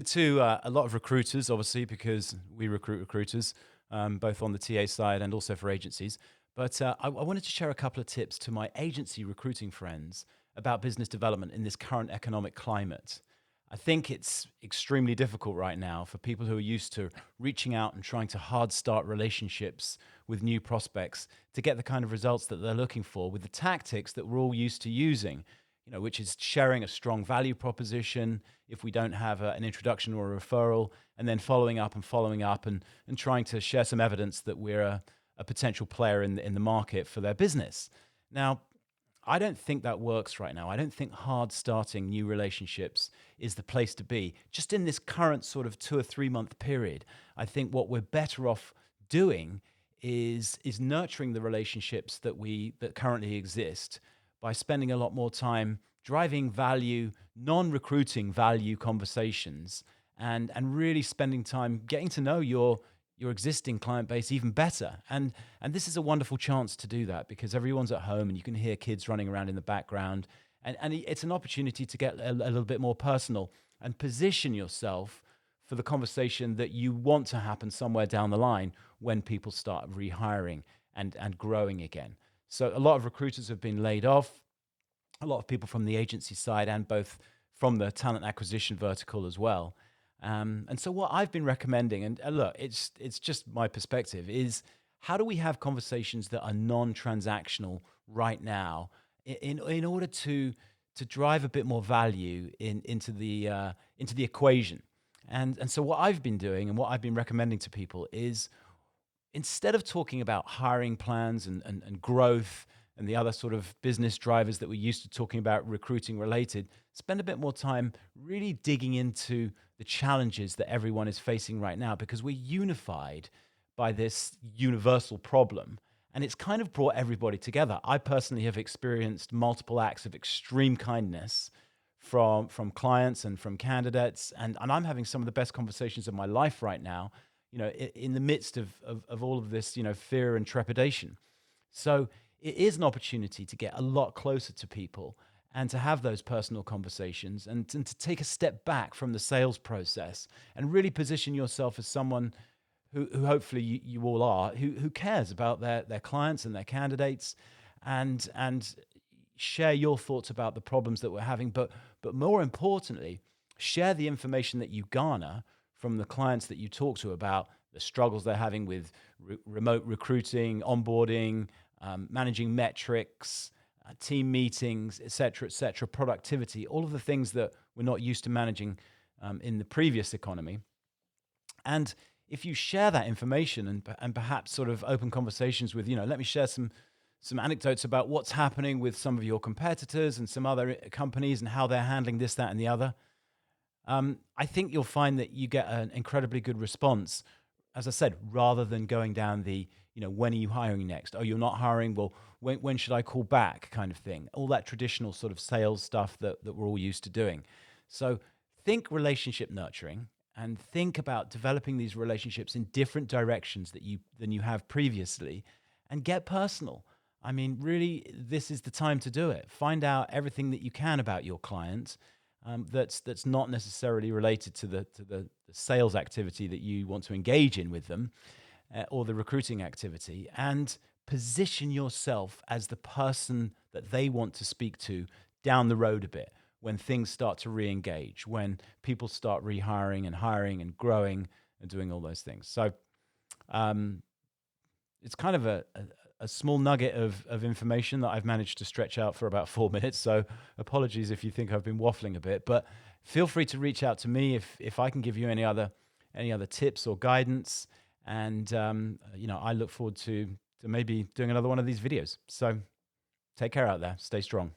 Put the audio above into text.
to a lot of recruiters, obviously, because we recruit recruiters, both on the TA side and also for agencies. But I wanted to share a couple of tips to my agency recruiting friends about business development in this current economic climate. I think it's extremely difficult right now for people who are used to reaching out and trying to hard start relationships with new prospects to get the kind of results that they're looking for with the tactics that we're all used to using, which is sharing a strong value proposition if we don't have an introduction or a referral, and then following up and trying to share some evidence that we're a potential player in the market for their business. Now, I don't think that works right now. I don't think hard starting new relationships is the place to be. Just in this current sort of 2 or 3 month period, I think what we're better off doing is nurturing the relationships that currently exist by spending a lot more time driving value, non-recruiting value conversations, and really spending time getting to know your existing client base even better. And this is a wonderful chance to do that because everyone's at home and you can hear kids running around in the background. And it's an opportunity to get a little bit more personal and position yourself for the conversation that you want to happen somewhere down the line when people start rehiring and growing again. So a lot of recruiters have been laid off, a lot of people from the agency side and both from the talent acquisition vertical as well. And so what I've been recommending, and look, it's just my perspective, is how do we have conversations that are non-transactional right now in order to drive a bit more value into the equation. And so what I've been doing and what I've been recommending to people is instead of talking about hiring plans and growth and the other sort of business drivers that we're used to talking about recruiting related, spend a bit more time really digging into the challenges that everyone is facing right now because we're unified by this universal problem. And it's kind of brought everybody together. I personally have experienced multiple acts of extreme kindness from clients and from candidates. And I'm having some of the best conversations of my life right now, in the midst of all of this, fear and trepidation. So it is an opportunity to get a lot closer to people and to have those personal conversations and to take a step back from the sales process and really position yourself as someone who hopefully you all are, who cares about their clients and their candidates and share your thoughts about the problems that we're having. But more importantly, share the information that you garner from the clients that you talk to about the struggles they're having with remote recruiting, onboarding, managing metrics, team meetings, et cetera, productivity, all of the things that we're not used to managing in the previous economy. And if you share that information and perhaps sort of open conversations with, let me share some anecdotes about what's happening with some of your competitors and some other companies and how they're handling this, that, and the other. I think you'll find that you get an incredibly good response, as I said, rather than going down the, when are you hiring next? Oh, you're not hiring? Well, when should I call back kind of thing? All that traditional sort of sales stuff that we're all used to doing. So think relationship nurturing and think about developing these relationships in different directions than you have previously and get personal. I mean, really, this is the time to do it. Find out everything that you can about your clients that's not necessarily related to the sales activity that you want to engage in with them or the recruiting activity, and position yourself as the person that they want to speak to down the road a bit when things start to re-engage, when people start rehiring and hiring and growing and doing all those things. So it's kind of a small nugget of information that I've managed to stretch out for about 4 minutes. So apologies if you think I've been waffling a bit, but feel free to reach out to me if I can give you any other tips or guidance. And I look forward to maybe doing another one of these videos. So take care out there. Stay strong.